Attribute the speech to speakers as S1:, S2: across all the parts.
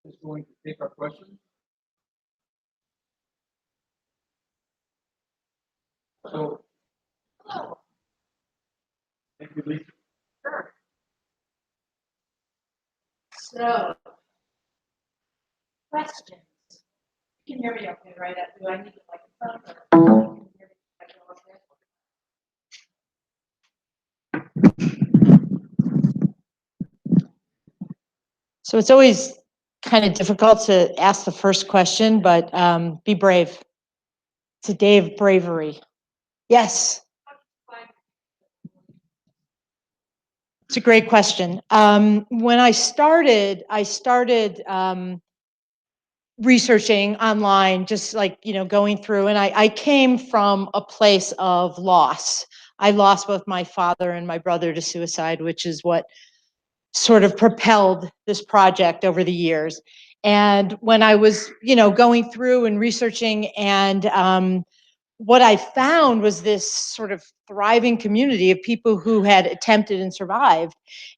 S1: is going to take our questions. So, thank you, Lisa.
S2: Sure. So, questions. You can hear me okay, right? Do I need a microphone? Or you can hear me?
S3: So it's always kind of difficult to ask the first question, but be brave. It's a day of bravery. Yes. It's a great question. When I started researching online, just like, going through, and I came from a place of loss. I lost both my father and my brother to suicide, which is what sort of propelled this project over the years. And when I was, going through and researching, and what I found was this sort of thriving community of people who had attempted and survived.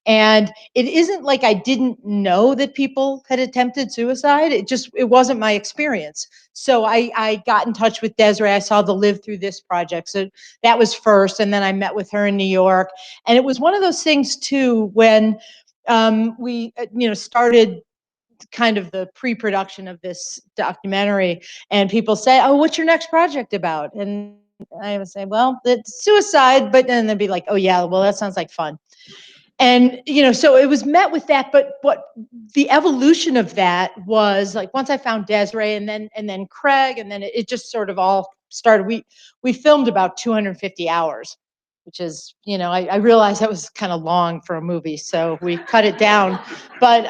S3: And it isn't like I didn't know that people had attempted suicide. It wasn't my experience. So I got in touch with Desiree. I saw the Live Through This project. So that was first. And then I met with her in New York. And it was one of those things too, when we, started kind of the pre-production of this documentary, and people say, "Oh, what's your next project about?" And I would say, "Well, it's suicide," but then they'd be like, "Oh yeah, well, that sounds like fun." And so it was met with that. But what the evolution of that was, like, once I found Desiree, and then Craig, and then it just sort of all started. We filmed about 250 hours, which is, I realized that was kind of long for a movie, so we cut it down. But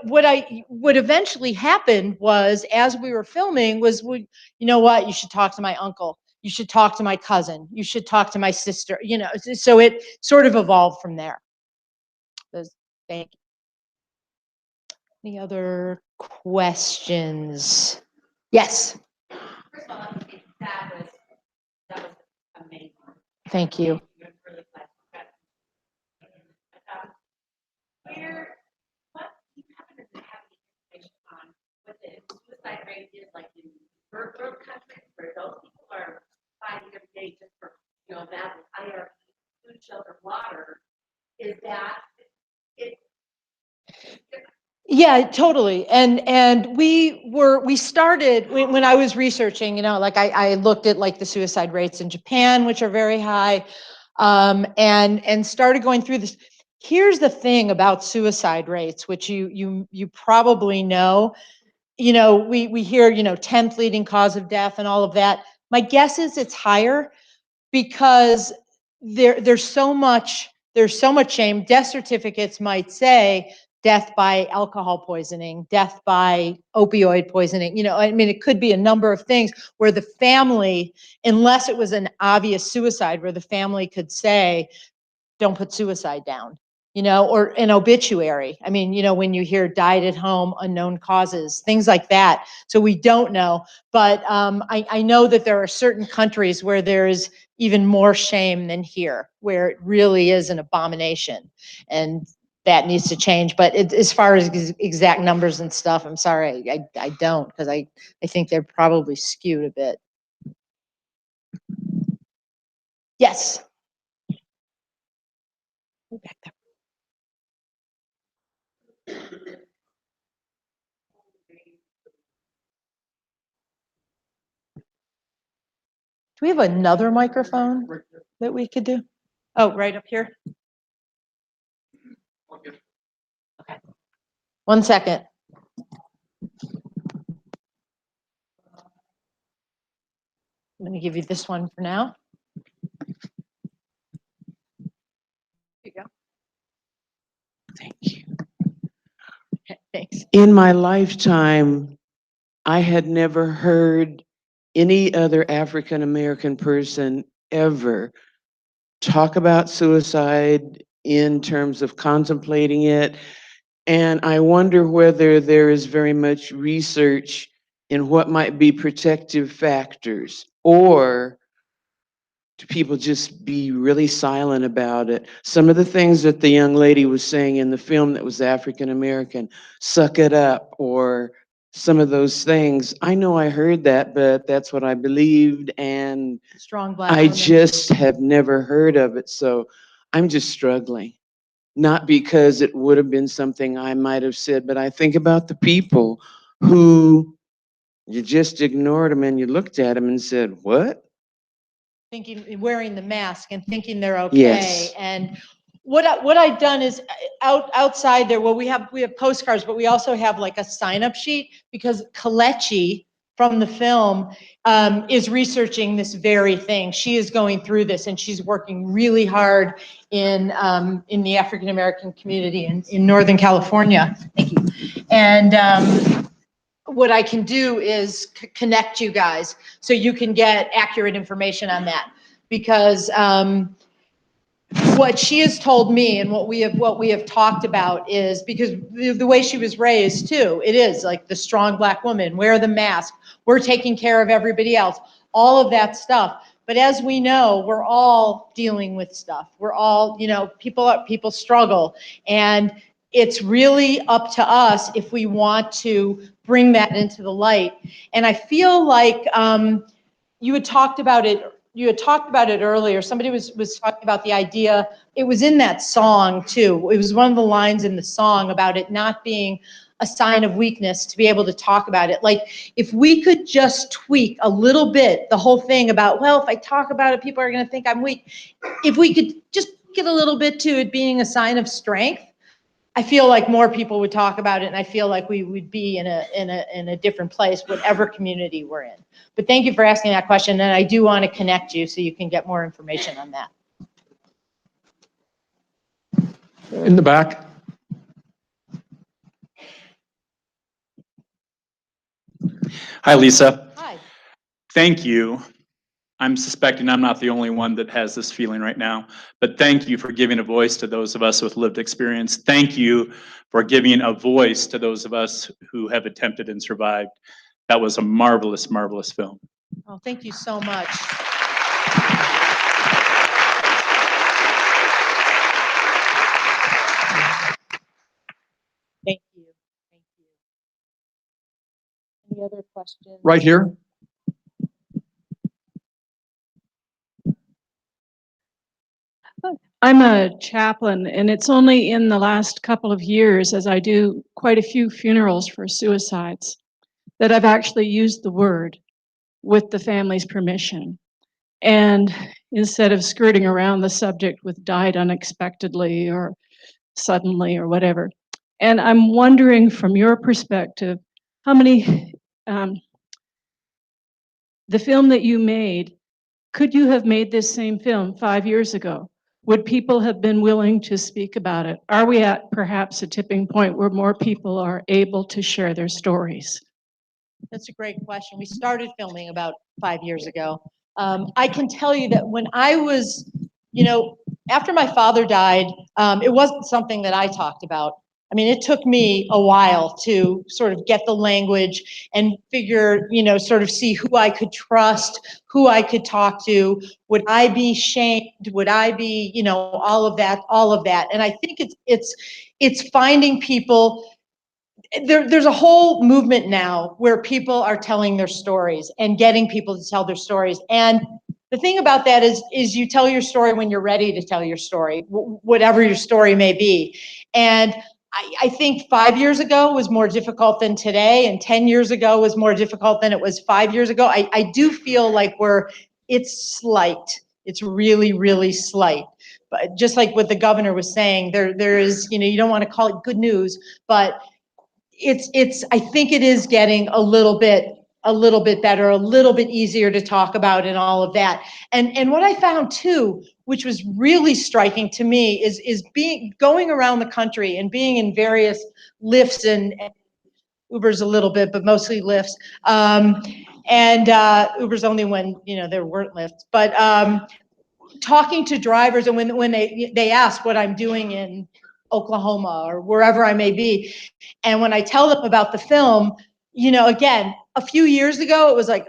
S3: what eventually happened was, as we were filming, was, you know what, you should talk to my uncle, you should talk to my cousin, you should talk to my sister, so it sort of evolved from there. Thank you. Any other questions? Yes.
S2: First of all, that was amazing.
S3: Thank you.
S2: Really glad. What do you happen to have any information on what the suicide rate is like in third world countries, where those people are fighting every day just for, that higher food, shelter, water? Is that it?
S3: Yeah, totally. And we started when I was researching, like I looked at like the suicide rates in Japan, which are very high, and started going through this. Here's the thing about suicide rates, which you probably know. We hear, 10th leading cause of death and all of that. My guess is it's higher because there's so much shame. Death certificates might say death by alcohol poisoning, death by opioid poisoning. It could be a number of things where the family, unless it was an obvious suicide, where the family could say, don't put suicide down, or an obituary. When you hear died at home, unknown causes, things like that. So we don't know, but I know that there are certain countries where there is even more shame than here, where it really is an abomination, and that needs to change. But as far as exact numbers and stuff, I'm sorry, I don't, because I think they're probably skewed a bit. Yes. Back there. Do we have another microphone that we could do? Oh, right up here? Okay. 1 second. I'm going to give you this one for now. Here you go. Thank you. Okay, thanks.
S4: In my lifetime, I had never heard any other African American person ever talk about suicide in terms of contemplating it. And I wonder whether there is very much research in what might be protective factors, or do people just be really silent about it? Some of the things that the young lady was saying in the film that was African American, suck it up, or some of those things. I know I heard that, but that's what I believed, and
S3: Strong Black
S4: I
S3: woman.
S4: just have never heard of it. So I'm just struggling. Not because it would have been something I might have said, but I think about the people who you just ignored them and you looked at them and said, what?
S3: Thinking, wearing the mask and thinking they're okay.
S4: Yes.
S3: And what I've done is outside there, well, we have postcards, but we also have like a sign-up sheet, because Kalechi from the film is researching this very thing. She is going through this, and she's working really hard in the African American community in Northern California. Thank you. And what I can do is connect you guys so you can get accurate information on that, because what she has told me and what we have talked about is, because the way she was raised too, it is like the strong Black woman, wear the mask, we're taking care of everybody else, all of that stuff. But as we know, we're all dealing with stuff. We're all, people struggle, and it's really up to us if we want to bring that into the light. And I feel like you had talked about it. You had talked about it earlier. Somebody was talking about the idea. It was in that song too. It was one of the lines in the song about it not being a sign of weakness to be able to talk about it. Like, if we could just tweak a little bit the whole thing about, well, if I talk about it, people are going to think I'm weak. If we could just get a little bit to it being a sign of strength, I feel like more people would talk about it, and I feel like we would be in a different place, whatever community we're in. But thank you for asking that question, and I do want to connect you so you can get more information on that.
S5: In the back. Hi, Lisa.
S3: Hi.
S5: Thank you. I'm suspecting I'm not the only one that has this feeling right now, but thank you for giving a voice to those of us with lived experience. Thank you for giving a voice to those of us who have attempted and survived. That was a marvelous, marvelous film.
S3: Oh, thank you so much. Thank you. Thank you. Any other questions?
S5: Right here.
S6: I'm a chaplain, and it's only in the last couple of years, as I do quite a few funerals for suicides, that I've actually used the word with the family's permission. And instead of skirting around the subject with died unexpectedly or suddenly or whatever. And I'm wondering, from your perspective, how many, the film that you made, could you have made this same film 5 years ago? Would people have been willing to speak about it? Are we at perhaps a tipping point where more people are able to share their stories?
S3: That's a great question. We started filming about 5 years ago. I can tell you that when I was, after my father died, it wasn't something that I talked about. I mean, it took me a while to sort of get the language and figure, sort of see who I could trust, who I could talk to. Would I be shamed? Would I be, all of that. And I think it's finding people. There's a whole movement now where people are telling their stories and getting people to tell their stories. And the thing about that is you tell your story when you're ready to tell your story, whatever your story may be. And I think 5 years ago was more difficult than today, and 10 years ago was more difficult than it was 5 years ago. I do feel like it's slight. It's really, really slight. But just like what the governor was saying, there is, you don't want to call it good news, but I think it is getting a little bit better, a little bit easier to talk about and all of that. And what I found too, which was really striking to me, is going around the country and being in various lifts and Uber's a little bit, but mostly lifts. And Uber's only when, there weren't lifts, but talking to drivers, and when they ask what I'm doing in Oklahoma or wherever I may be, and when I tell them about the film, again, a few years ago, it was like,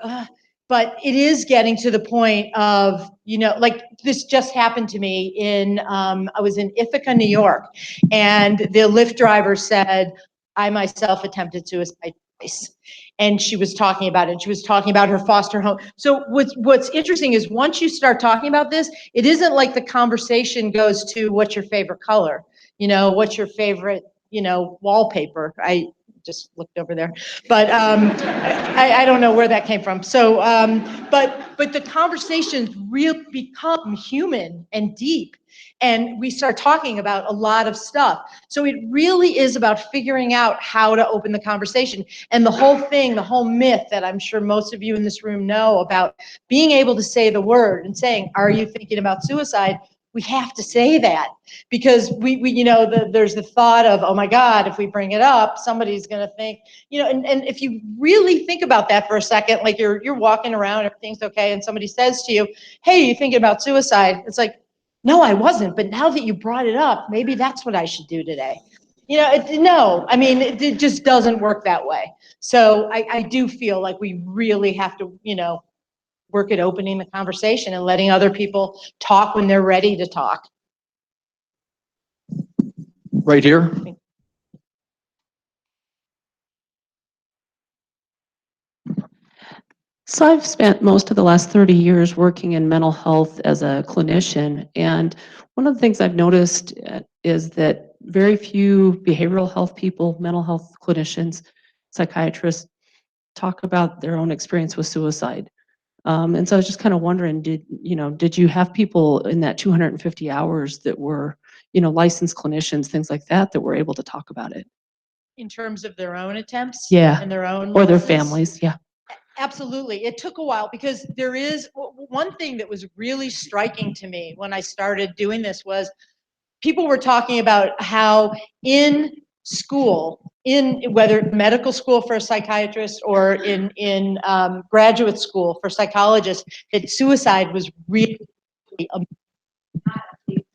S3: but it is getting to the point of, you know, like this just happened to me in, I was in Ithaca, New York, and the Lyft driver said, I myself attempted suicide twice. And she was talking about it. She was talking about her foster home. So what's interesting is once you start talking about this, it isn't like the conversation goes to what's your favorite color? You know, what's your favorite, you know, wallpaper? I just looked over there, but I don't know where that came from. So, but the conversations really become human and deep, and we start talking about a lot of stuff. So it really is about figuring out how to open the conversation. And the whole thing, the whole myth that I'm sure most of you in this room know about being able to say the word and saying, are you thinking about suicide? We have to say that because we you know, there's the thought of, oh my God, if we bring it up, somebody's going to think, you know, and if you really think about that for a second, like you're walking around, everything's okay, and somebody says to you, hey, you thinking about suicide? It's like, no, I wasn't, but now that you brought it up, maybe that's what I should do today. You know, no, I mean, it just doesn't work that way. So I do feel like we really have to, you know, work at opening the conversation and letting other people talk when they're ready to talk.
S1: Right here.
S7: So I've spent most of the last 30 years working in mental health as a clinician, and one of the things I've noticed is that very few behavioral health people, mental health clinicians, psychiatrists talk about their own experience with suicide. And so I was just kind of wondering, did you have people in that 250 hours that were, licensed clinicians, things like that, that were able to talk about it?
S3: In terms of their own attempts?
S7: Yeah.
S3: And their own
S7: Or their
S3: losses?
S7: families, yeah.
S3: Absolutely. It took a while because there is one thing that was really striking to me when I started doing this was people were talking about how in school, in whether medical school for a psychiatrist or in graduate school for psychologists, that suicide was really a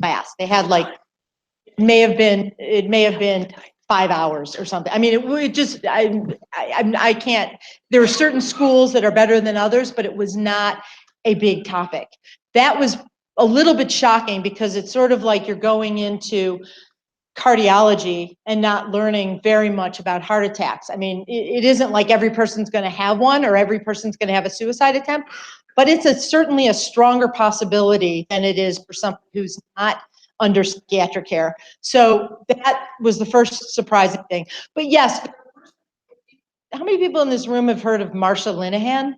S3: class. They had like, it may have been 5 hours or something. I mean, it just, I can't, there are certain schools that are better than others, but it was not a big topic. That was a little bit shocking because it's sort of like you're going into cardiology and not learning very much about heart attacks. I mean, it isn't like every person's going to have one or every person's going to have a suicide attempt, but it's certainly a stronger possibility than it is for someone who's not under psychiatric care. So that was the first surprising thing. But yes, how many people in this room have heard of Marsha Linehan?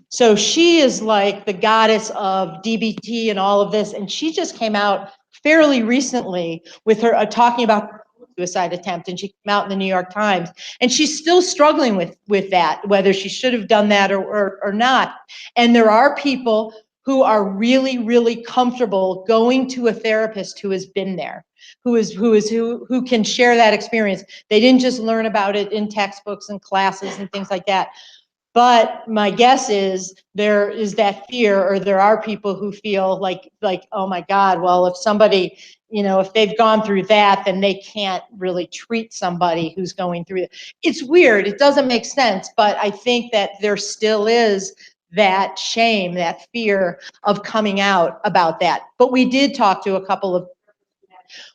S3: So she is like the goddess of DBT and all of this, and she just came out fairly recently with her talking about her suicide attempt, and she came out in the New York Times, and she's still struggling with that, whether she should have done that or not. And there are people who are really, really comfortable going to a therapist who has been there, who can share that experience. They didn't just learn about it in textbooks and classes and things like that. But my guess is there is that fear, or there are people who feel like, oh my God, well, if somebody, if they've gone through that, then they can't really treat somebody who's going through it. It's weird. It doesn't make sense, but I think that there still is that shame, that fear of coming out about that. But we did talk to a couple of,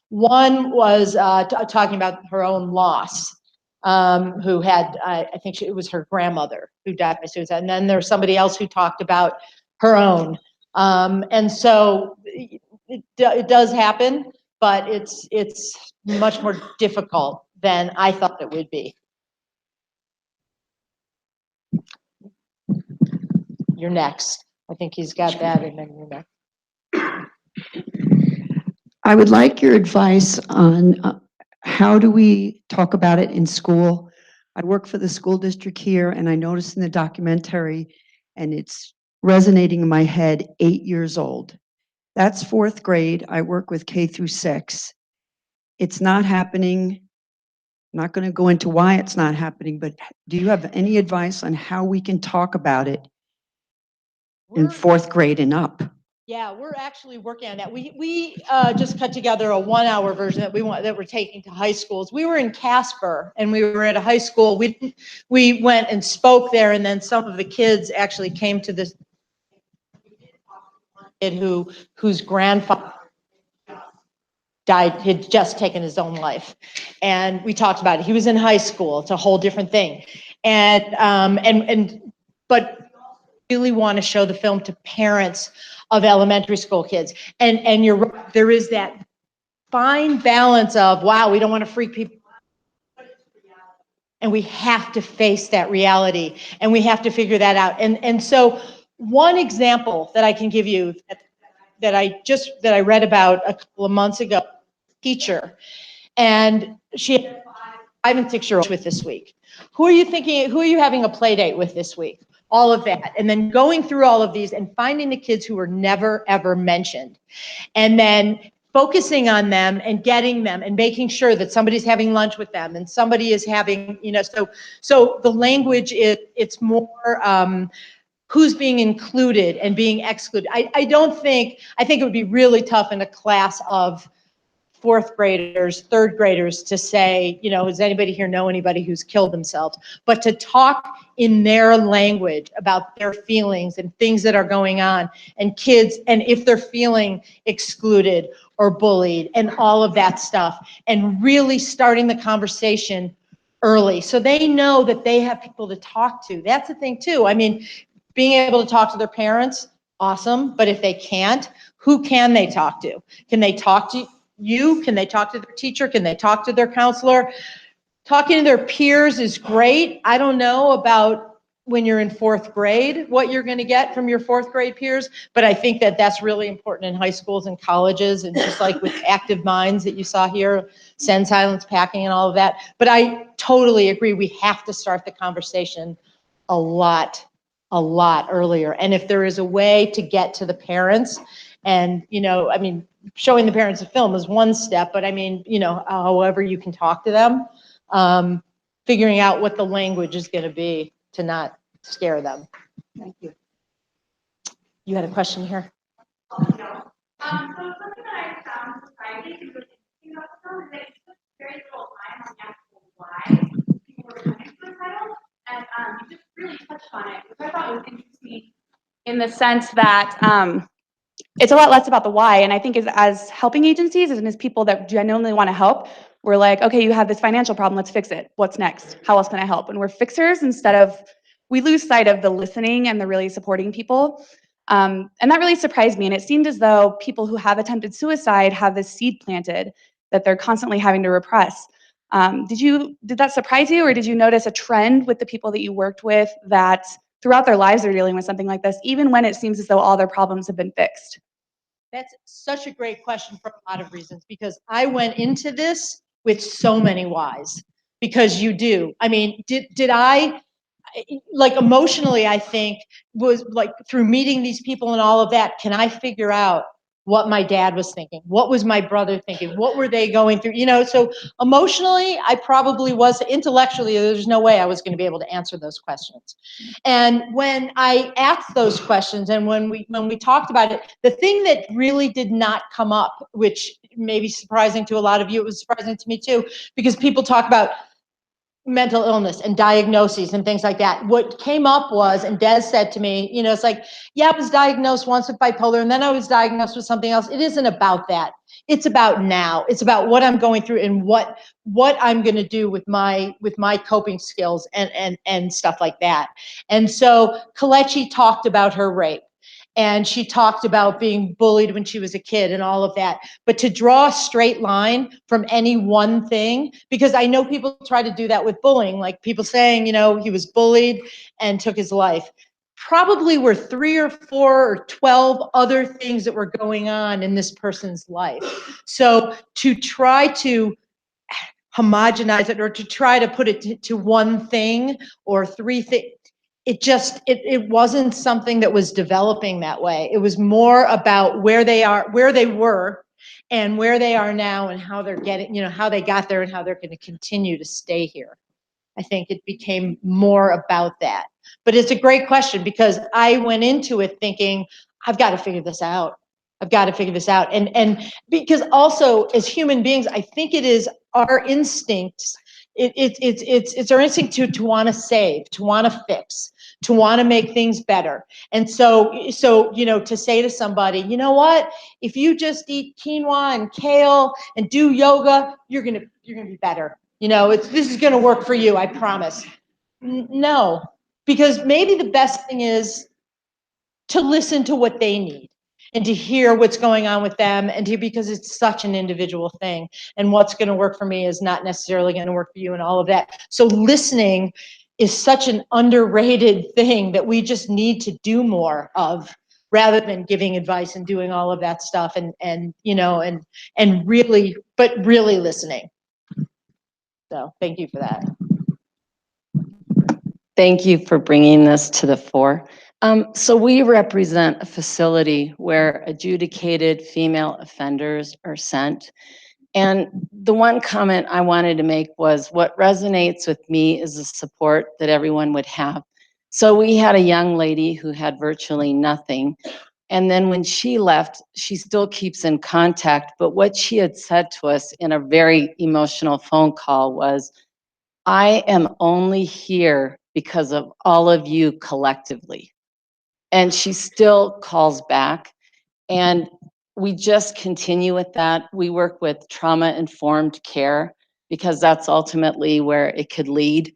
S3: one was talking about her own loss. Who had, I think it was her grandmother who died by suicide. And then there's somebody else who talked about her own. And so it does happen, but it's much more difficult than I thought it would be. You're next. I think he's got that, and then you're next.
S8: I would like your advice on how do we talk about it in school? I work for the school district here, and I noticed in the documentary, and it's resonating in my head, 8 years old. That's 4th grade. I work with K through 6. It's not happening. I'm not going to go into why it's not happening, but do you have any advice on how we can talk about it in 4th grade and up?
S3: Yeah, we're actually working on that. We just cut together a 1-hour version that we're taking to high schools. We were in Casper and we were at a high school. We went and spoke there, and then some of the kids actually came to this kid whose grandfather died, had just taken his own life, and we talked about it. He was in high school. It's a whole different thing, but really want to show the film to parents of elementary school kids. And you're right, there is that fine balance of, wow, we don't want to freak people out, and we have to face that reality, and we have to figure that out. And so one example that I can give you that I read about a couple of months ago, teacher, and she had 5 and 6-year-olds with this week. Who are you having a play date with this week? All of that. And then going through all of these and finding the kids who were never, ever mentioned. And then focusing on them and getting them and making sure that somebody's having lunch with them and somebody is having, so the language, it's more, who's being included and being excluded. I think it would be really tough in a class of 4th graders, 3rd graders to say, does anybody here know anybody who's killed themselves? But to talk in their language about their feelings and things that are going on, and kids, and if they're feeling excluded or bullied and all of that stuff, and really starting the conversation early so they know that they have people to talk to. That's the thing too. I mean, being able to talk to their parents, awesome, but if they can't, who can they talk to? Can they talk to you? Can they talk to their teacher? Can they talk to their counselor? Talking to their peers is great. I don't know about when you're in 4th grade, what you're going to get from your 4th grade peers, but I think that that's really important in high schools and colleges, and just like with Active Minds that you saw here, Send Silence Packing and all of that. But I totally agree. We have to start the conversation a lot earlier. And if there is a way to get to the parents, and, showing the parents a film is one step, but I mean, however you can talk to them, figuring out what the language is going to be to not scare them. Thank you. You had a question here?
S2: So something that I found surprising and really interesting about the film is that it took very little time on the actual why people were coming suicidal, and you just really touched on it, which I thought was interesting in the sense that it's a lot less about the why. And I think as helping agencies and as people that genuinely want to help, we're like, okay, you have this financial problem, let's fix it. What's next? How else can I help? And we're fixers instead of, we lose sight of the listening and the really supporting people. And that really surprised me. And it seemed as though people who have attempted suicide have this seed planted that they're constantly having to repress. Did that surprise you, or did you notice a trend with the people that you worked with that throughout their lives they're dealing with something like this, even when it seems as though all their problems have been fixed?
S3: That's such a great question for a lot of reasons, because I went into this with so many whys, because you do. I mean, did I, like, emotionally, I think, was like, through meeting these people and all of that, can I figure out what my dad was thinking? What was my brother thinking? What were they going through? So emotionally, I probably was. Intellectually, there's no way I was going to be able to answer those questions. And when I asked those questions, and when we talked about it, the thing that really did not come up, which may be surprising to a lot of you, it was surprising to me too, because people talk about mental illness and diagnoses and things like that. What came up was, and Des said to me, it's like, yeah, I was diagnosed once with bipolar, and then I was diagnosed with something else. It isn't about that. It's about now. It's about what I'm going through and what I'm going to do with my coping skills and stuff like that. And so Kelechi talked about her rape, and she talked about being bullied when she was a kid and all of that. But to draw a straight line from any one thing, because I know people try to do that with bullying, like people saying, he was bullied and took his life. Probably were 3 or 4 or 12 other things that were going on in this person's life. So to try to homogenize it, or to try to put it to one thing or 3 things, it wasn't something that was developing that way. It was more about where they were and where they are now, and how they're getting, how they got there and how they're going to continue to stay here. I think it became more about that. But it's a great question, because I went into it thinking, I've got to figure this out. I've got to figure this out. And because also as human beings, I think it is our instincts. It's our instinct to want to save, to want to fix, to want to make things better. And so, to say to somebody, you know what, if you just eat quinoa and kale and do yoga, you're going to be better. This is going to work for you. I promise. No, because maybe the best thing is to listen to what they need and to hear what's going on with them, and because it's such an individual thing, and what's going to work for me is not necessarily going to work for you, and all of that. So listening is such an underrated thing that we just need to do more of, rather than giving advice and doing all of that stuff, and really listening. So thank you for that.
S9: Thank you for bringing this to the fore. So we represent a facility where adjudicated female offenders are sent. And the one comment I wanted to make was, what resonates with me is the support that everyone would have. So we had a young lady who had virtually nothing. And then when she left, she still keeps in contact. But what she had said to us in a very emotional phone call was, I am only here because of all of you collectively. And she still calls back, and we just continue with that. We work with trauma-informed care because that's ultimately where it could lead,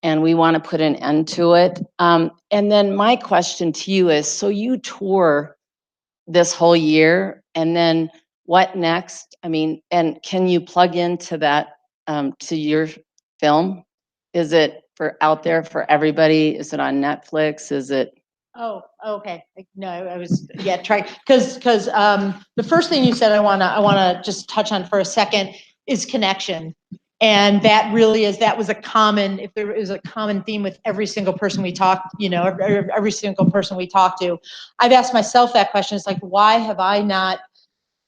S9: and we want to put an end to it. And then my question to you is, so you tour this whole year, and then what next? I mean, and can you plug into that, to your film? Is it out there for everybody? Is it on Netflix? Is it?
S3: Oh, okay. No, I was, trying, because the first thing you said I wanna just touch on for a second is connection. And that was a common, if there is a common theme with every single person we talk, every single person we talk to. I've asked myself that question. It's like, why have I not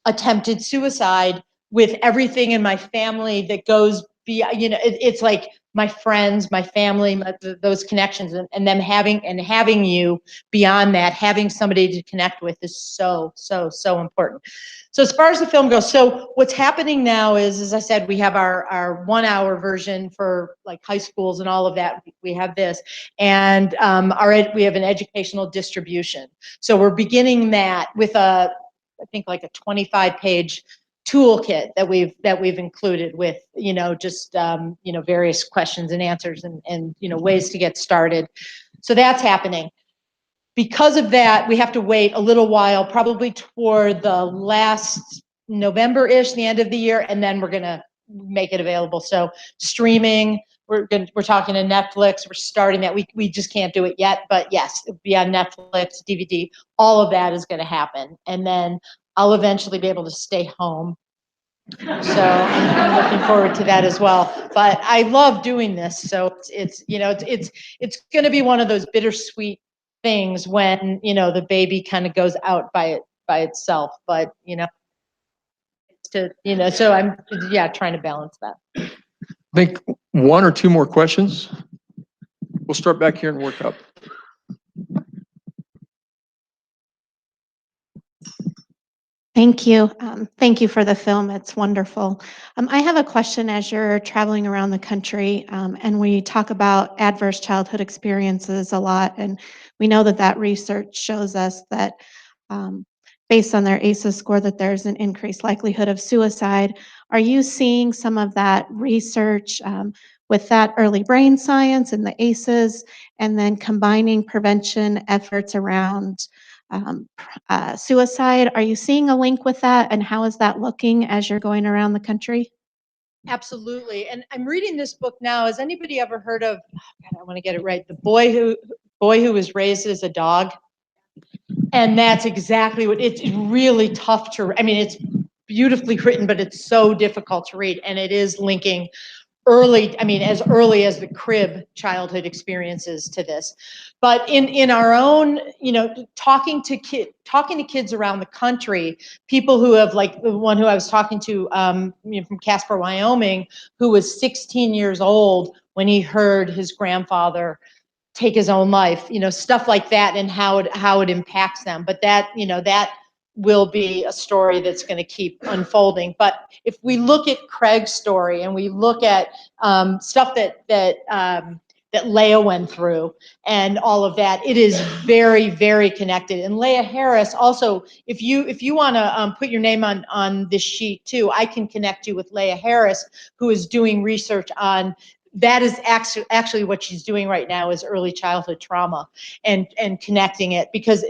S3: attempted suicide with everything in my family that goes beyond, it's like my friends, my family, those connections, and them having you beyond that, having somebody to connect with is so important. So as far as the film goes, so what's happening now is, as I said, we have our 1 hour version for like high schools and all of that. We have this, and we have an educational distribution. So we're beginning that with I think like a 25-page toolkit that we've included with, just, various questions and answers and ways to get started. So that's happening. Because of that, we have to wait a little while, probably toward the last November-ish, the end of the year, and then we're gonna make it available. So streaming, we're talking to Netflix, we're starting that. We just can't do it yet, but yes, it'll be on Netflix, DVD, all of that is gonna happen. And then I'll eventually be able to stay home. So I'm looking forward to that as well. But I love doing this, so it's gonna be one of those bittersweet things when, the baby kind of goes out by itself, but, so I'm, trying to balance that.
S1: I think one or two more questions. We'll start back here and work up.
S10: Thank you. Thank you for the film. It's wonderful. I have a question. As you're traveling around the country, and we talk about adverse childhood experiences a lot, and we know that research shows us that based on their ACEs score, that there's an increased likelihood of suicide. Are you seeing some of that research with that early brain science and the ACEs, and then combining prevention efforts around suicide? Are you seeing a link with that, and how is that looking as you're going around the country?
S3: Absolutely. And I'm reading this book now. Has anybody ever heard of, oh God, I want to get it right, The Boy Who Was Raised as a Dog? And that's exactly what, it's really tough to, it's beautifully written, but it's so difficult to read. And it is linking as early as the crib childhood experiences to this. But in our own, talking to kids around the country, people who have, like the one who I was talking to, from Casper, Wyoming, who was 16 years old when he heard his grandfather take his own life, stuff like that, and how it impacts them. But that, that will be a story that's going to keep unfolding. But if we look at Craig's story and we look at stuff that Leah went through and all of that, it is very, very connected. And Leah Harris also, if you want to put your name on this sheet too, I can connect you with Leah Harris, who is doing research on, that is actually what she's doing right now, is early childhood trauma and connecting it, because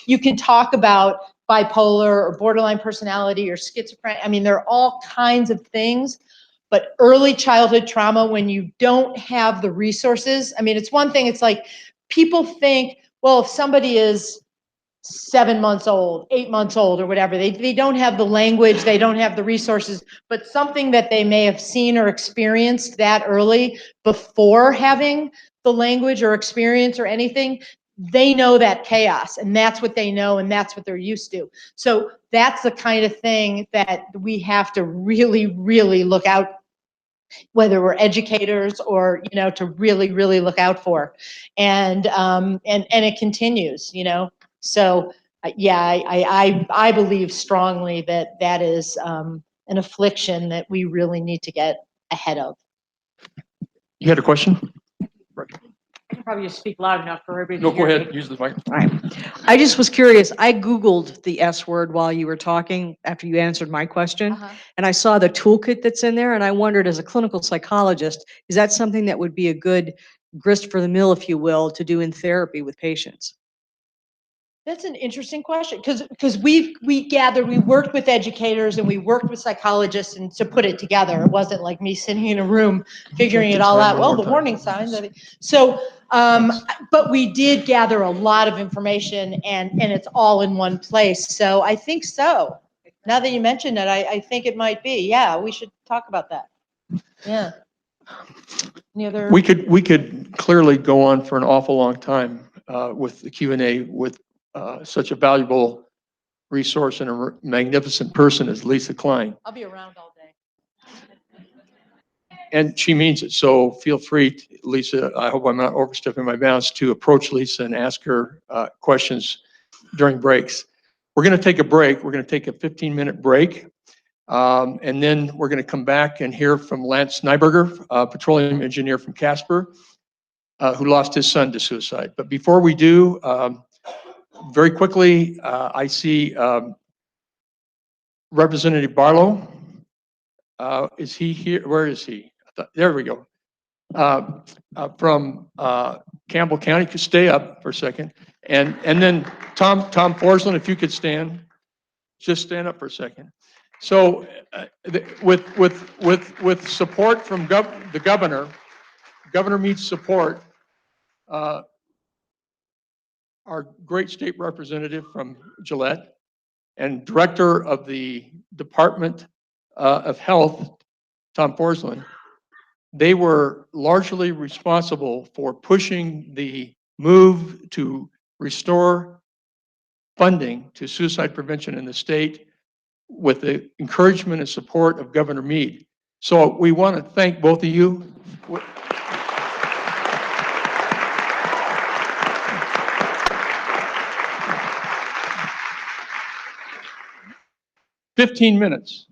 S3: you can talk about bipolar or borderline personality or schizophrenia. I mean, there are all kinds of things. But early childhood trauma, when you don't have the resources, I mean, it's one thing, it's like people think, well, if somebody is 7 months old, 8 months old, or whatever, they don't have the language, they don't have the resources, but something that they may have seen or experienced that early before having the language or experience or anything, they know that chaos, and that's what they know, and that's what they're used to. So that's the kind of thing that we have to really, really look out, whether we're educators or, to really, really look out for. And it continues, So, yeah, I believe strongly that is an affliction that we really need to get ahead of.
S1: You had a question?
S11: I can probably just speak loud enough for everybody
S1: No,
S11: to
S1: go
S11: hear
S1: ahead,
S11: me.
S1: use the mic.
S11: All right. I just was curious. I Googled the S word while you were talking after you answered my question. And I saw the toolkit that's in there. And I wondered, as a clinical psychologist, is that something that would be a good grist for the mill, if you will, to do in therapy with patients?
S3: That's an interesting question, because we worked with educators and we worked with psychologists and to put it together. It wasn't like me sitting in a room figuring it all out. Well, the warning signs. So, but we did gather a lot of information, and it's all in one place. So I think so. Now that you mentioned it, I think it might be. Yeah, we should talk about that. Yeah. Any other?
S1: We could clearly go on for an awful long time with the Q&A with such a valuable resource and a magnificent person as Lisa Klein.
S3: I'll be around all day.
S1: And she means it. So feel free, Lisa, I hope I'm not overstepping my bounds, to approach Lisa and ask her questions during breaks. We're going to take a break. We're going to take a 15-minute break. And then we're going to come back and hear from Lance Nyberger, a petroleum engineer from Casper, who lost his son to suicide. But before we do, very quickly, I see Representative Barlow. Is he here? Where is he? There we go. From Campbell County. Could stay up for a second. And then Tom Forsland, if you could stand. Just stand up for a second. So with support from the governor Mead's support, our great state representative from Gillette and director of the Department of Health, Tom Forsland, they were largely responsible for pushing the move to restore funding to suicide prevention in the state with the encouragement and support of Governor Mead. So we want to thank both of you. 15 minutes.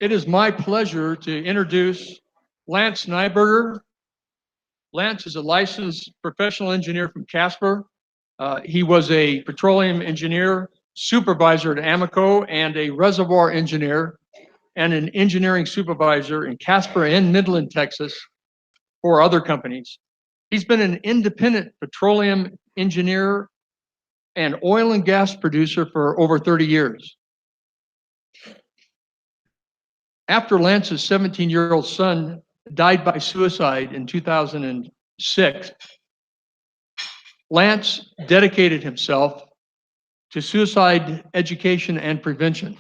S1: It is my pleasure to introduce Lance Nyberger. Lance is a licensed professional engineer from Casper. He was a petroleum engineer, supervisor at Amoco, and a reservoir engineer and an engineering supervisor in Casper and Midland, Texas, for other companies. He's been an independent petroleum engineer and oil and gas producer for over 30 years. After Lance's 17-year-old son died by suicide in 2006, Lance dedicated himself to suicide education and prevention.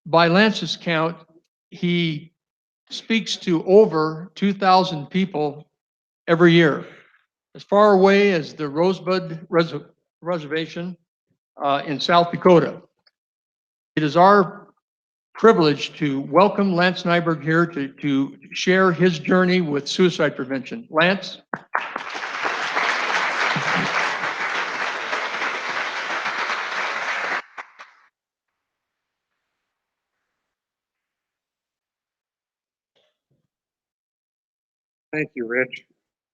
S1: By Lance's count, he speaks to over 2,000 people every year, as far away as the Rosebud Reservation in South Dakota. It is our privilege to welcome Lance Nyberg here to share his journey with suicide prevention. Lance?
S12: Thank you, Rich.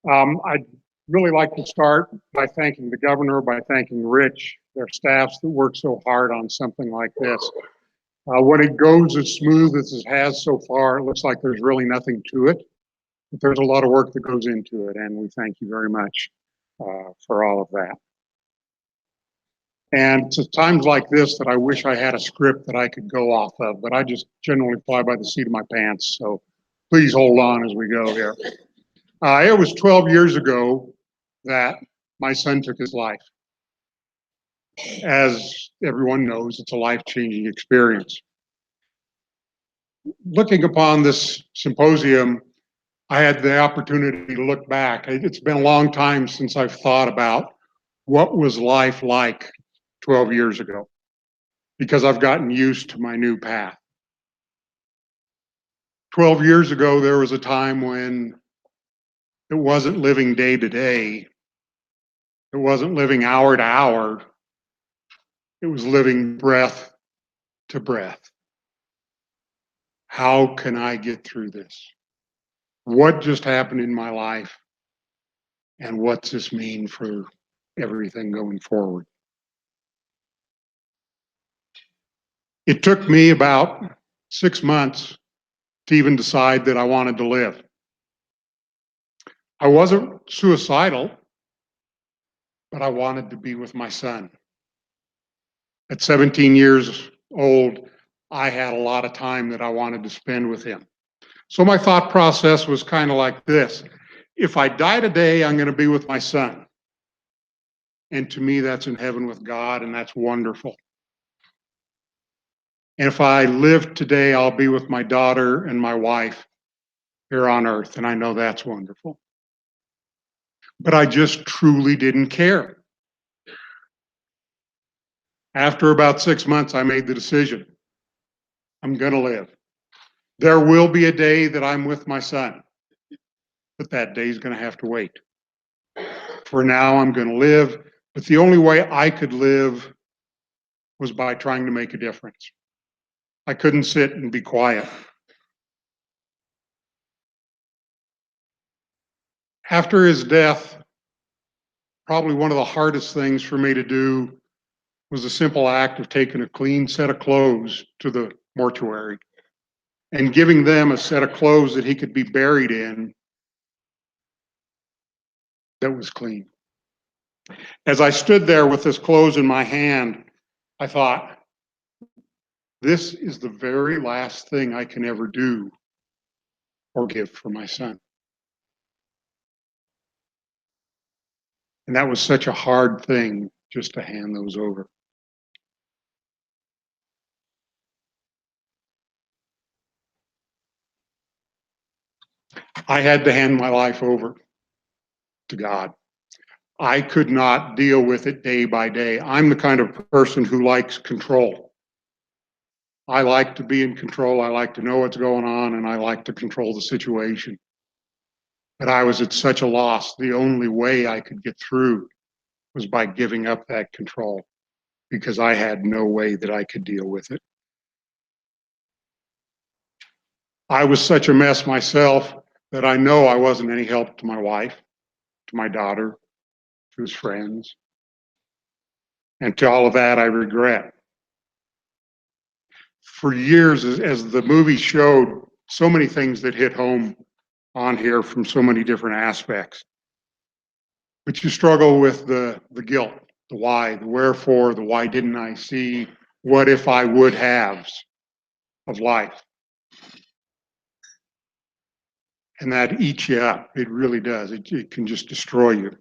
S12: I'd really like to start by thanking the governor, by thanking Rich, their staffs that work so hard on something like this. When it goes as smooth as it has so far, it looks like there's really nothing to it, but there's a lot of work that goes into it, and we thank you very much for all of that. And it's at times like this that I wish I had a script that I could go off of, but I just generally fly by the seat of my pants, so please hold on as we go here. It was 12 years ago that my son took his life. As everyone knows, it's a life-changing experience. Looking upon this symposium, I had the opportunity to look back. It's been a long time since I've thought about what was life like 12 years ago, because I've gotten used to my new path. 12 years ago, there was a time when it wasn't living day to day. It wasn't living hour to hour. It was living breath to breath. How can I get through this? What just happened in my life? And what's this mean for everything going forward? It took me about 6 months to even decide that I wanted to live. I wasn't suicidal, but I wanted to be with my son. At 17 years old, I had a lot of time that I wanted to spend with him. So my thought process was kind of like this. If I die today, I'm going to be with my son. And to me, that's in heaven with God, and that's wonderful. And if I live today, I'll be with my daughter and my wife here on earth, and I know that's wonderful. But I just truly didn't care. After about 6 months, I made the decision. I'm going to live. There will be a day that I'm with my son, but that day is going to have to wait. For now, I'm going to live, but the only way I could live was by trying to make a difference. I couldn't sit and be quiet. After his death, probably one of the hardest things for me to do was the simple act of taking a clean set of clothes to the mortuary and giving them a set of clothes that he could be buried in that was clean. As I stood there with this clothes in my hand, I thought, this is the very last thing I can ever do or give for my son. And that was such a hard thing just to hand those over. I had to hand my life over to God. I could not deal with it day by day. I'm the kind of person who likes control. I like to be in control. I like to know what's going on, and I like to control the situation. But I was at such a loss. The only way I could get through was by giving up that control, because I had no way that I could deal with it. I was such a mess myself that I know I wasn't any help to my wife, to my daughter, to his friends. And to all of that, I regret. For years, as the movie showed, so many things that hit home on here from so many different aspects. But you struggle with the guilt, the why, the wherefore, the why didn't I see, what if I would haves of life. And that eats you up. It really does. It can just destroy you.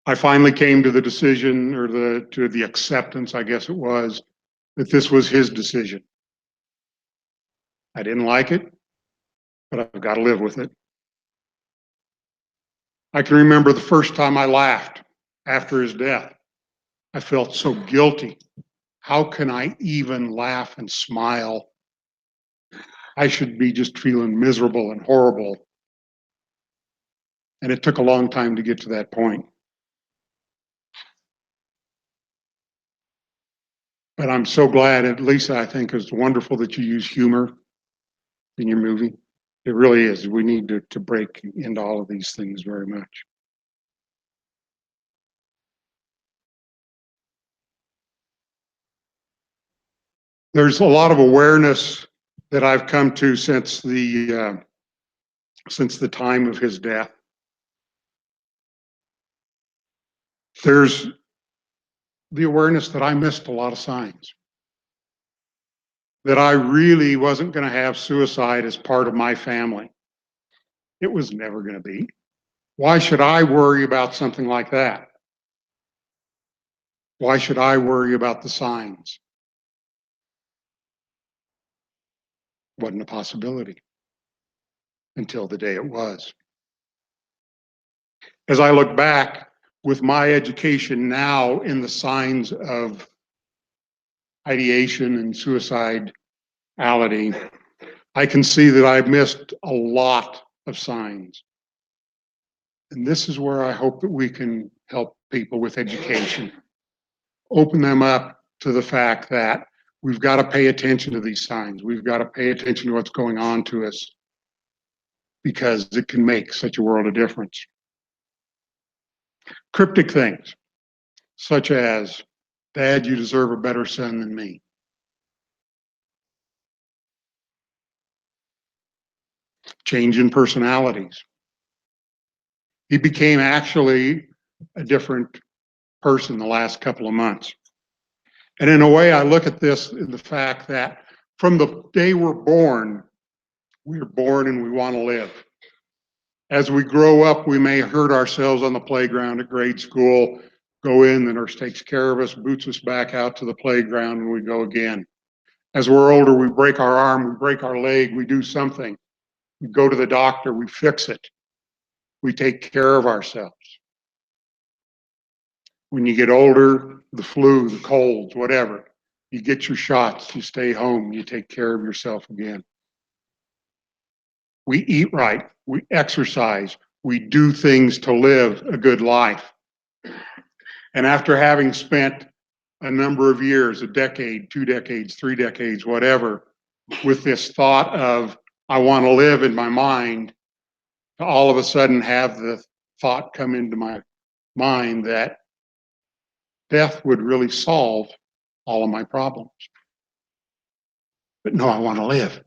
S12: I finally came to the decision, or to the acceptance, I guess it was, that this was his decision. I didn't like it, but I've got to live with it. I can remember the first time I laughed after his death. I felt so guilty. How can I even laugh and smile? I should be just feeling miserable and horrible. And it took a long time to get to that point. But I'm so glad, at least I think it's wonderful that you use humor in your movie. It really is. We need to break into all of these things very much. There's a lot of awareness that I've come to since the time of his death. There's the awareness that I missed a lot of signs, that I really wasn't going to have suicide as part of my family. It was never going to be. Why should I worry about something like that? Why should I worry about the signs? Wasn't a possibility until the day it was. As I look back with my education now in the signs of ideation and suicidality, I can see that I've missed a lot of signs. And this is where I hope that we can help people with education. Open them up to the fact that we've got to pay attention to these signs. We've got to pay attention to what's going on to us, because it can make such a world of difference. Cryptic things, such as, Dad, you deserve a better son than me. Change in personalities. He became actually a different person the last couple of months. And in a way, I look at this in the fact that from the day we're born and we want to live. As we grow up, we may hurt ourselves on the playground at grade school, go in, the nurse takes care of us, boots us back out to the playground, and we go again. As we're older, we break our arm, we break our leg, we do something. We go to the doctor, we fix it. We take care of ourselves. When you get older, the flu, the colds, whatever, you get your shots, you stay home, you take care of yourself again. We eat right, we exercise, we do things to live a good life. And after having spent a number of years, a decade, 2 decades, 3 decades, whatever, with this thought of, I want to live in my mind, to all of a sudden have the thought come into my mind that death would really solve all of my problems. But no, I want to live.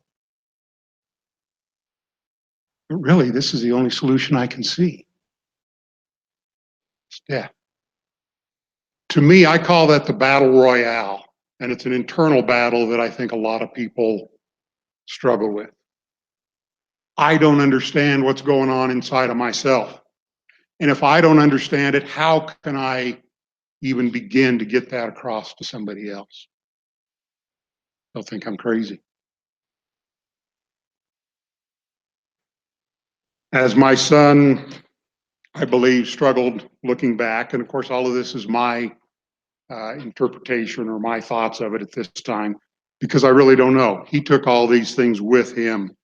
S12: But really, this is the only solution I can see. It's death. To me, I call that the battle royale, and it's an internal battle that I think a lot of people struggle with. I don't understand what's going on inside of myself. And if I don't understand it, how can I even begin to get that across to somebody else? They'll think I'm crazy. As my son, I believe, struggled looking back, and of course, all of this is my interpretation or my thoughts of it at this time, because I really don't know. He took all these things with him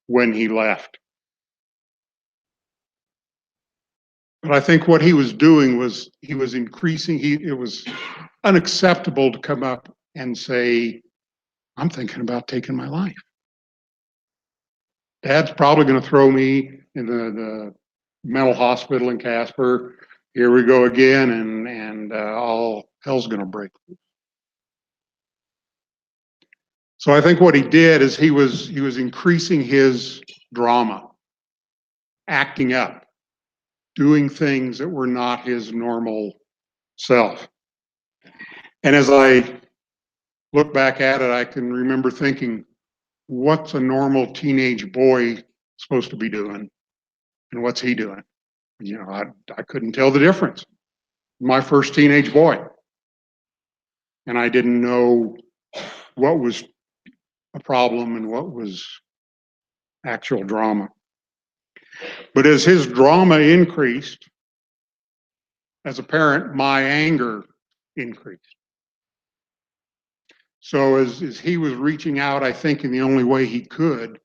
S12: when he left. But I think what he was doing was he was increasing, it was unacceptable to come up and say, I'm thinking about taking my life. Dad's probably going to throw me in the mental hospital in Casper. Here we go again, and all hell's going to break loose. So I think what he did is he was increasing his drama, acting up, doing things that were not his normal self. And as I look back at it, I can remember thinking, what's a normal teenage boy supposed to be doing? And what's he doing? You know, I couldn't tell the difference. My first teenage boy. And I didn't know what was a problem and what was actual drama. But as his drama increased, as a parent, my anger increased. So as he was reaching out, I think in the only way he could,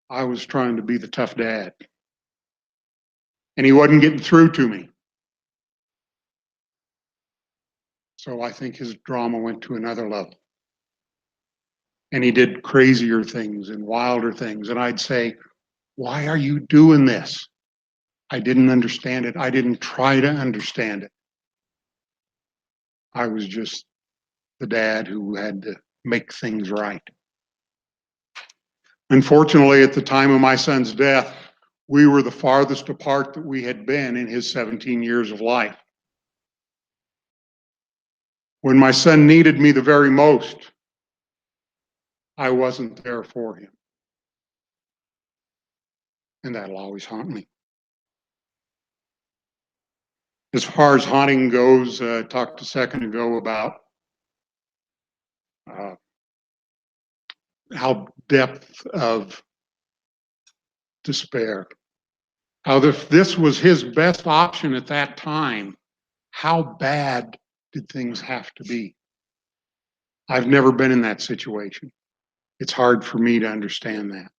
S12: I was trying to be the tough dad. And he wasn't getting through to me. So I think his drama went to another level. And he did crazier things and wilder things. And I'd say, why are you doing this? I didn't understand it. I didn't try to understand it. I was just the dad who had to make things right. Unfortunately, at the time of my son's death, we were the farthest apart that we had been in his 17 years of life. When my son needed me the very most, I wasn't there for him. And that'll always haunt me. As far as haunting goes, talked a second ago about how depth of despair, how if this was his best option at that time, how bad did things have to be? I've never been in that situation. It's hard for me to understand that.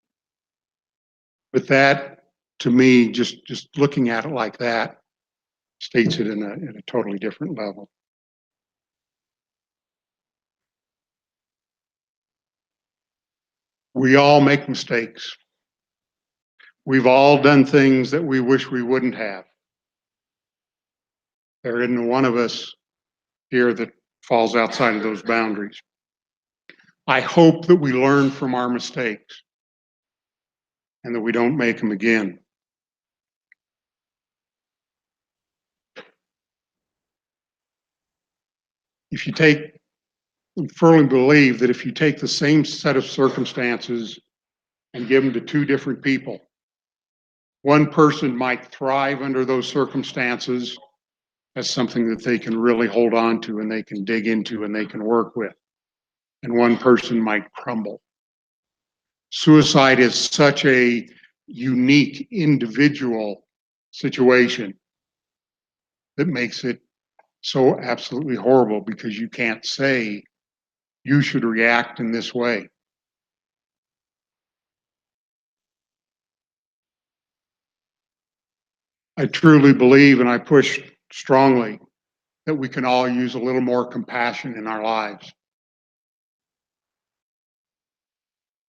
S12: But that, to me, just looking at it like that, states it in a totally different level. We all make mistakes. We've all done things that we wish we wouldn't have. There isn't one of us here that falls outside of those boundaries. I hope that we learn from our mistakes and that we don't make them again. If you take, I firmly believe that if you take the same set of circumstances and give them to two different people, one person might thrive under those circumstances as something that they can really hold on to and they can dig into and they can work with. And one person might crumble. Suicide is such a unique individual situation that makes it so absolutely horrible, because you can't say you should react in this way. I truly believe, and I push strongly, that we can all use a little more compassion in our lives.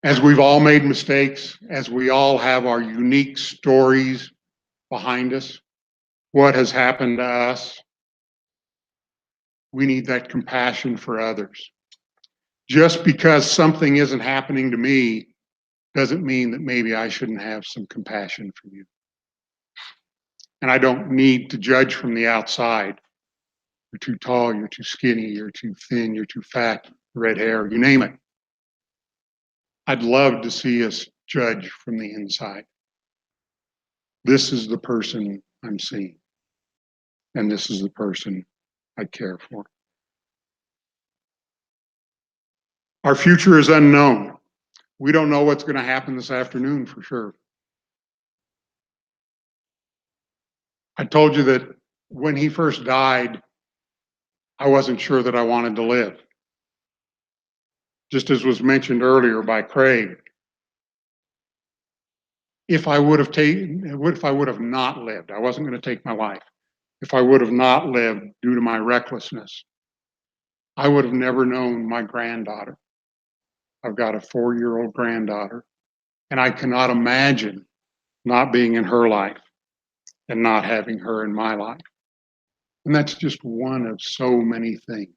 S12: As we've all made mistakes, as we all have our unique stories behind us, what has happened to us, we need that compassion for others. Just because something isn't happening to me doesn't mean that maybe I shouldn't have some compassion for you. And I don't need to judge from the outside. You're too tall, you're too skinny, you're too thin, you're too fat, red hair, you name it. I'd love to see us judge from the inside. This is the person I'm seeing, and this is the person I care for. Our future is unknown. We don't know what's going to happen this afternoon for sure. I told you that when he first died, I wasn't sure that I wanted to live. Just as was mentioned earlier by Craig, if I would have not lived, I wasn't going to take my life. If I would have not lived due to my recklessness, I would have never known my granddaughter. I've got a 4-year-old granddaughter And I cannot imagine not being in her life and not having her in my life. And that's just one of so many things.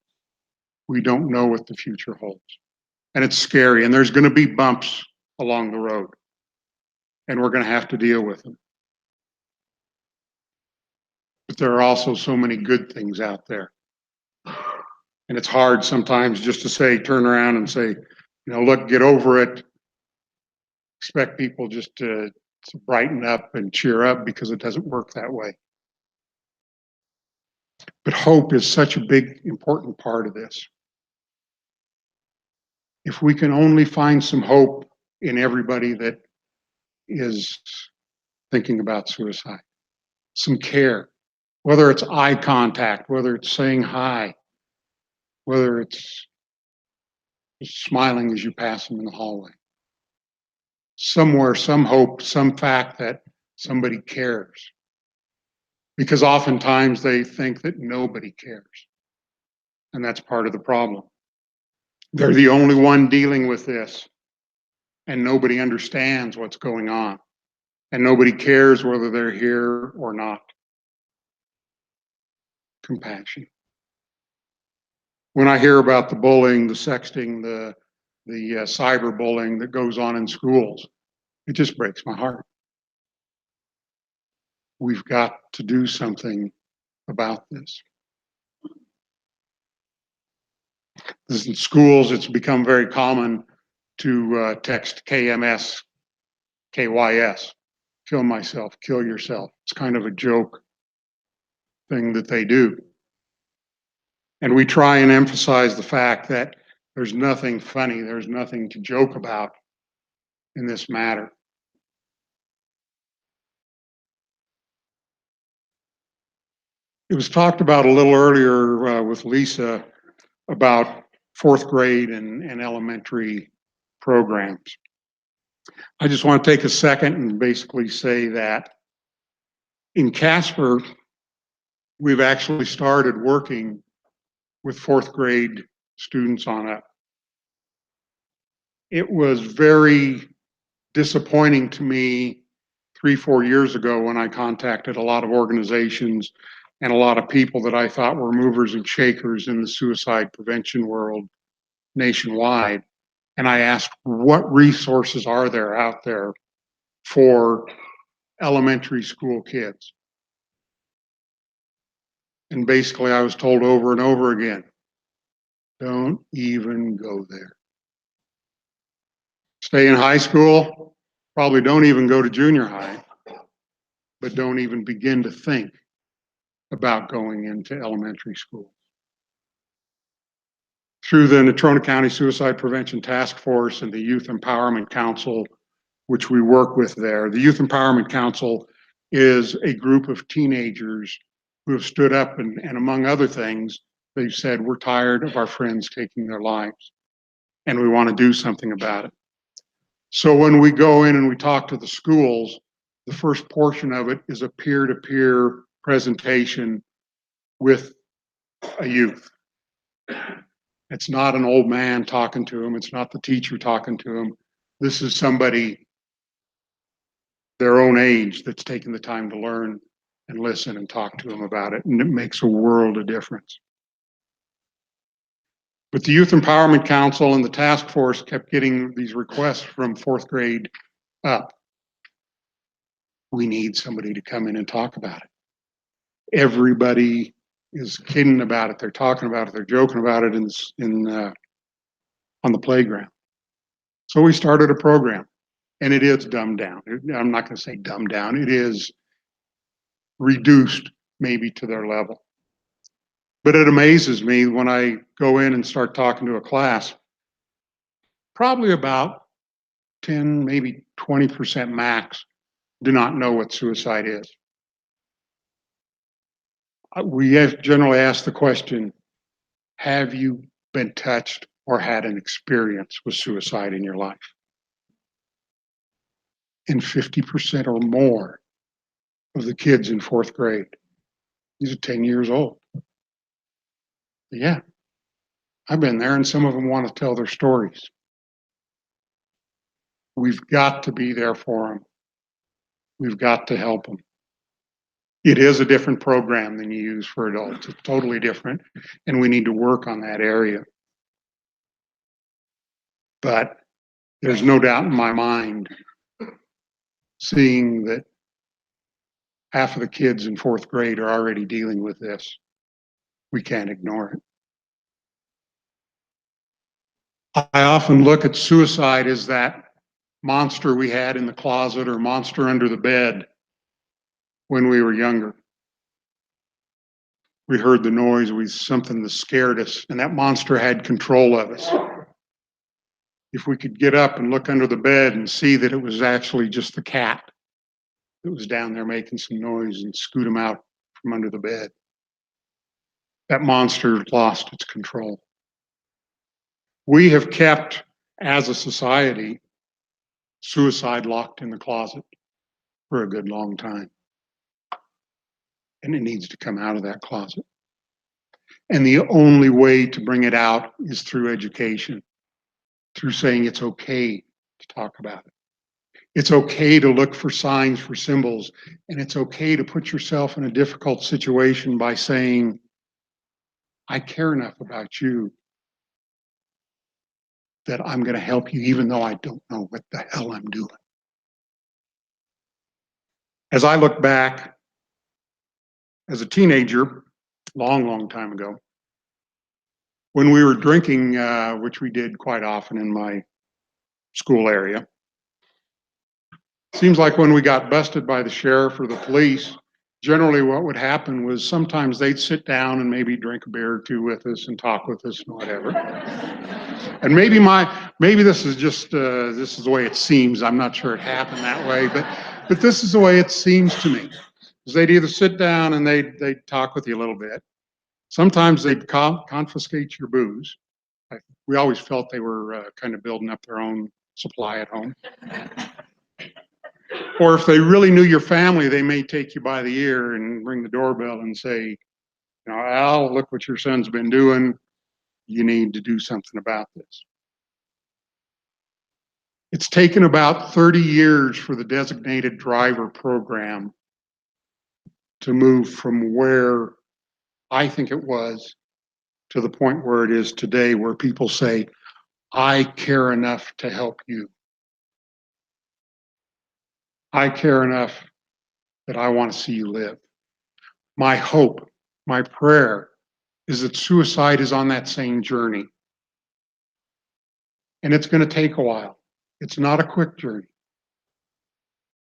S12: We don't know what the future holds. And it's scary. And there's going to be bumps along the road. And we're going to have to deal with them. But there are also so many good things out there. And it's hard sometimes just to say, turn around and say, look, get over it. Expect people just to brighten up and cheer up, because it doesn't work that way. But hope is such a big, important part of this. If we can only find some hope in everybody that is thinking about suicide, some care, whether it's eye contact, whether it's saying hi, whether it's just smiling as you pass them in the hallway. Somewhere, some hope, some fact that somebody cares. Because oftentimes they think that nobody cares. And that's part of the problem. They're the only one dealing with this, and nobody understands what's going on. And nobody cares whether they're here or not. Compassion. When I hear about the bullying, the sexting, the cyberbullying that goes on in schools, it just breaks my heart. We've got to do something about this. In schools, it's become very common to text KMS, KYS, kill myself, kill yourself. It's kind of a joke thing that they do. And we try and emphasize the fact that there's nothing funny, there's nothing to joke about in this matter. It was talked about a little earlier with Lisa about fourth grade and elementary programs. I just want to take a second and basically say that in Casper, we've actually started working with fourth grade students on up. It was very disappointing to me 3-4 years ago when I contacted a lot of organizations and a lot of people that I thought were movers and shakers in the suicide prevention world nationwide. And I asked, what resources are there out there for elementary school kids? And basically I was told over and over again, don't even go there. Stay in high school, probably don't even go to junior high, but don't even begin to think about going into elementary school. Through the Natrona County Suicide Prevention Task Force and the Youth Empowerment Council, which we work with there, the Youth Empowerment Council is a group of teenagers who have stood up and among other things, they've said, we're tired of our friends taking their lives and we want to do something about it. So when we go in and we talk to the schools, the first portion of it is a peer-to-peer presentation with a youth. It's not an old man talking to him. It's not the teacher talking to him. This is somebody their own age that's taking the time to learn and listen and talk to them about it. And it makes a world of difference. But the Youth Empowerment Council and the task force kept getting these requests from fourth grade up. We need somebody to come in and talk about it. Everybody is kidding about it. They're talking about it. They're joking about it on the playground. So we started a program, and it is dumbed down. I'm not going to say dumbed down. It is reduced maybe to their level. But it amazes me when I go in and start talking to a class, probably about 10, maybe 20% max do not know what suicide is. We generally ask the question, have you been touched or had an experience with suicide in your life? And 50% or more of the kids in fourth grade, these are 10 years old. Yeah, I've been there, and some of them want to tell their stories. We've got to be there for them. We've got to help them. It is a different program than you use for adults. It's totally different, and we need to work on that area. But there's no doubt in my mind, seeing that half of the kids in 4th grade are already dealing with this, we can't ignore it. I often look at suicide as that monster we had in the closet or monster under the bed when we were younger. We heard the noise, something that scared us, and that monster had control of us. If we could get up and look under the bed and see that it was actually just the cat that was down there making some noise, and scoot him out from under the bed, that monster lost its control. We have kept, as a society, suicide locked in the closet for a good long time. And it needs to come out of that closet. And the only way to bring it out is through education, through saying it's okay to talk about it. It's okay to look for signs, for symbols, and it's okay to put yourself in a difficult situation by saying, I care enough about you that I'm going to help you even though I don't know what the hell I'm doing. As I look back as a teenager, long time ago, when we were drinking, which we did quite often in my school area, seems like when we got busted by the sheriff or the police, generally what would happen was sometimes they'd sit down and maybe drink a beer or two with us and talk with us and whatever. And maybe this is just this is the way it seems. I'm not sure it happened that way, but this is the way it seems to me. Is they'd either sit down and they'd talk with you a little bit. Sometimes they'd confiscate your booze. We always felt they were kind of building up their own supply at home. Or if they really knew your family, they may take you by the ear and ring the doorbell and say, Al, look what your son's been doing. You need to do something about this. It's taken about 30 years for the designated driver program to move from where I think it was to the point where it is today, where people say, I care enough to help you. I care enough that I want to see you live. My hope, my prayer is that suicide is on that same journey. And it's going to take a while. It's not a quick journey.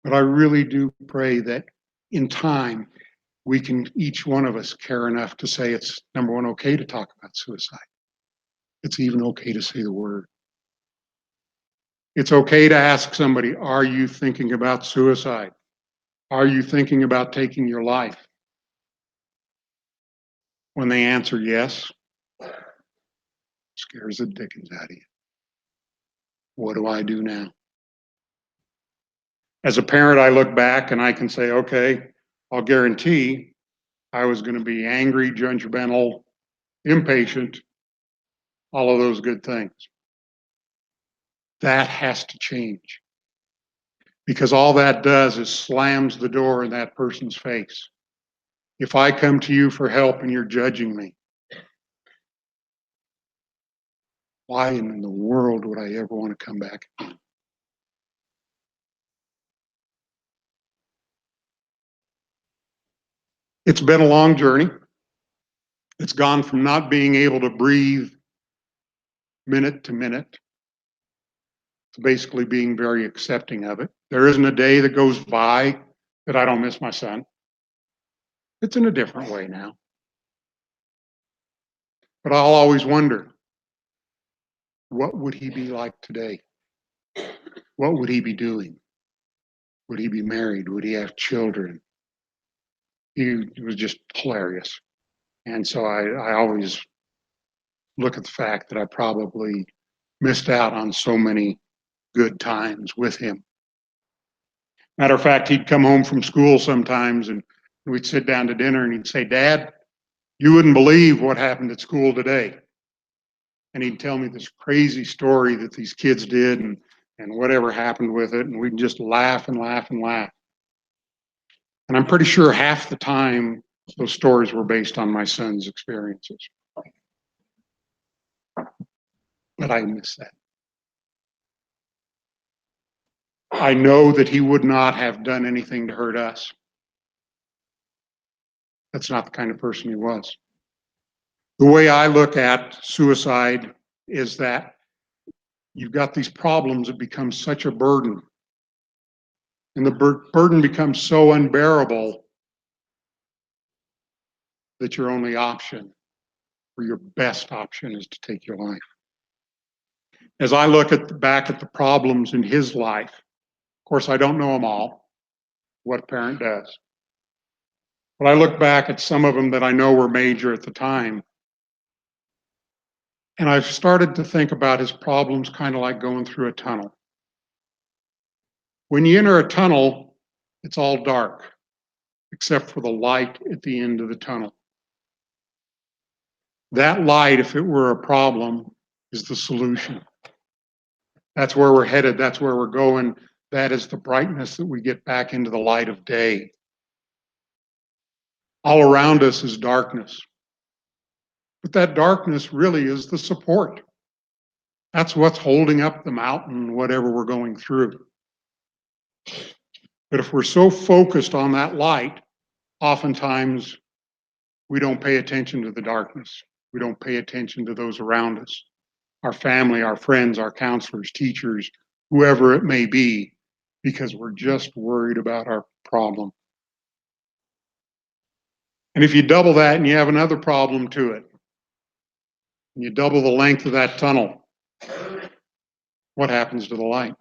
S12: But I really do pray that in time, we can, each one of us, care enough to say it's, number one, okay to talk about suicide. It's even okay to say the word. It's okay to ask somebody, are you thinking about suicide? Are you thinking about taking your life? When they answer yes, scares the dickens out of you. What do I do now? As a parent, I look back and I can say, okay, I'll guarantee I was going to be angry, judgmental, impatient, all of those good things. That has to change. Because all that does is slams the door in that person's face. If I come to you for help and you're judging me, why in the world would I ever want to come back again? It's been a long journey. It's gone from not being able to breathe minute to minute to basically being very accepting of it. There isn't a day that goes by that I don't miss my son. It's in a different way now. But I'll always wonder, what would he be like today? What would he be doing? Would he be married? Would he have children? He was just hilarious. And so I always look at the fact that I probably missed out on so many good times with him. Matter of fact, he'd come home from school sometimes and we'd sit down to dinner and he'd say, Dad, you wouldn't believe what happened at school today. And he'd tell me this crazy story that these kids did and and whatever happened with it, and we'd just laugh and laugh and laugh. And I'm pretty sure half the time those stories were based on my son's experiences. But I miss that. I know that he would not have done anything to hurt us. That's not the kind of person he was. The way I look at suicide is that you've got these problems that become such a burden. And the burden becomes so unbearable that your only option, or your best option, is to take your life. As I look back at the problems in his life, of course, I don't know them all, what a parent does. But I look back at some of them that I know were major at the time. And I've started to think about his problems kind of like going through a tunnel. When you enter a tunnel, it's all dark, except for the light at the end of the tunnel. That light, if it were a problem, is the solution. That's where we're headed. That's where we're going. That is the brightness that we get back into the light of day. All around us is darkness. But that darkness really is the support. That's what's holding up the mountain, whatever we're going through. But if we're so focused on that light, oftentimes we don't pay attention to the darkness. We don't pay attention to those around us, our family, our friends, our counselors, teachers, whoever it may be, because we're just worried about our problem. And if you double that and you have another problem to it, and you double the length of that tunnel, what happens to the light?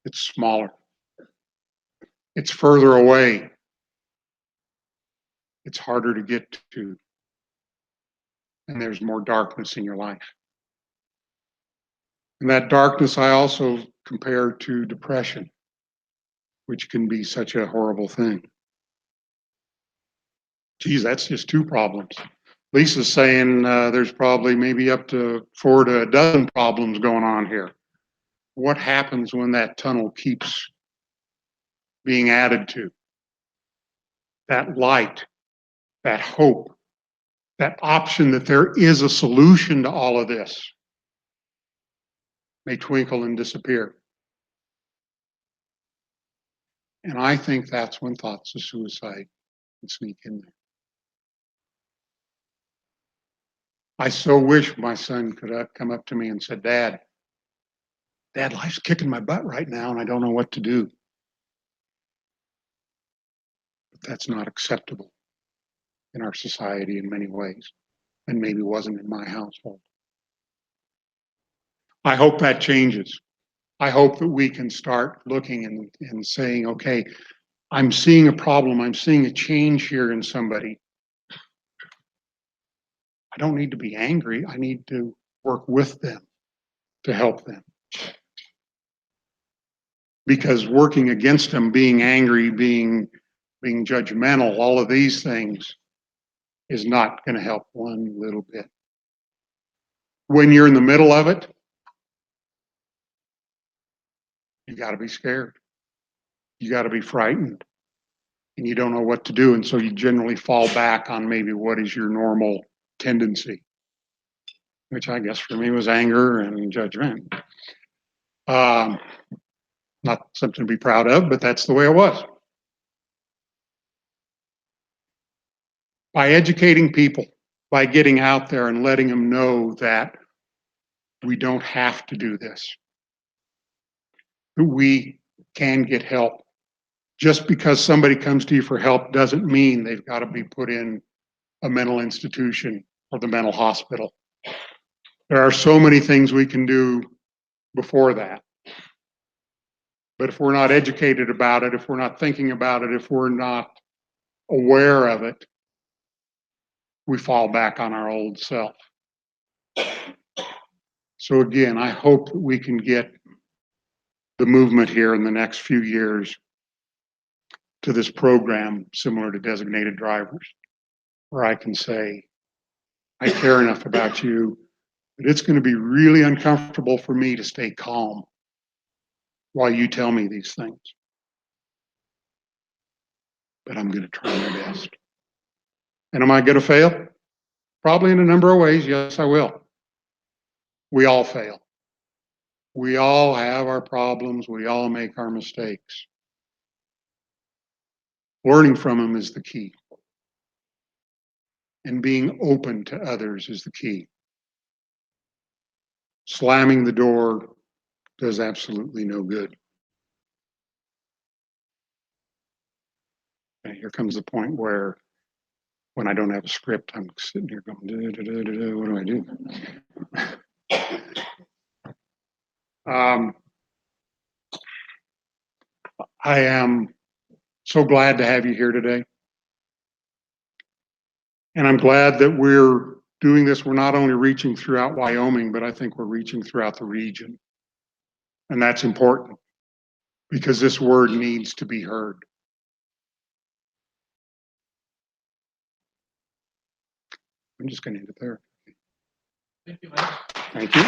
S12: It's smaller. It's further away. It's harder to get to. And there's more darkness in your life. And that darkness I also compare to depression, which can be such a horrible thing. Geez, that's just 2 problems. Lisa's saying there's probably maybe up to 4 to a dozen problems going on here. What happens when that tunnel keeps being added to? That light, that hope, that option that there is a solution to all of this may twinkle and disappear. And I think that's when thoughts of suicide can sneak in there. I so wish my son could have come up to me and said, Dad, life's kicking my butt right now and I don't know what to do. But that's not acceptable in our society in many ways, and maybe wasn't in my household. I hope that changes. I hope that we can start looking and saying, okay, I'm seeing a problem, I'm seeing a change here in somebody. I don't need to be angry. I need to work with them to help them. Because working against them, being angry, being judgmental, all of these things is not going to help one little bit. When you're in the middle of it, you got to be scared. You got to be frightened. And you don't know what to do. And so you generally fall back on maybe what is your normal tendency, which I guess for me was anger and judgment. Not something to be proud of, but that's the way it was. By educating people, by getting out there and letting them know that we don't have to do this, that we can get help. Just because somebody comes to you for help doesn't mean they've got to be put in a mental institution or the mental hospital. There are so many things we can do before that. But if we're not educated about it, if we're not thinking about it, if we're not aware of it, we fall back on our old self. So again, I hope that we can get the movement here in the next few years to this program similar to designated drivers, where I can say, I care enough about you But it's going to be really uncomfortable for me to stay calm while you tell me these things. But I'm going to try my best. And am I going to fail? Probably in a number of ways. Yes, I will. We all fail. We all have our problems. We all make our mistakes. Learning from them is the key. And being open to others is the key. Slamming the door does absolutely no good. And here comes the point where when I don't have a script, I'm sitting here going, what do I do? I am so glad to have you here today. And I'm glad that we're doing this. We're not only reaching throughout Wyoming, but I think we're reaching throughout the region. And that's important because this word needs to be heard. I'm just going to end it there.
S1: Thank you, Mike.
S12: Thank you.